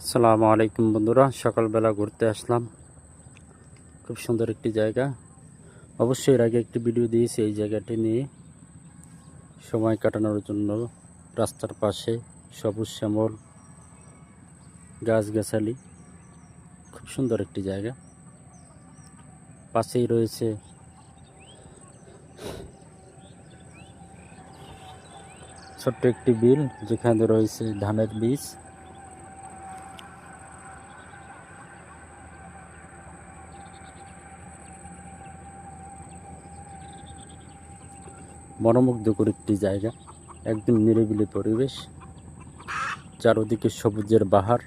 আসসালামু আলাইকুম বন্ধুরা, সকালবেলা ঘুরতে আসলাম। খুব সুন্দর একটি জায়গা। অবশ্যই এর আগে একটি ভিডিও দিয়েছি এই জায়গাটি নিয়ে। সময় কাটানোর জন্য রাস্তার পাশে সবুজ শ্যামল গাছগাছালি, খুব সুন্দর একটি জায়গা। পাশেই রয়েছে ছোট্ট একটি বিল, যেখানে রয়েছে ধানের বীজ। মনোমুগ্ধকর একটি জায়গা, একদম নিরিবিলি পরিবেশ, চারদিকে সবুজের বাহার।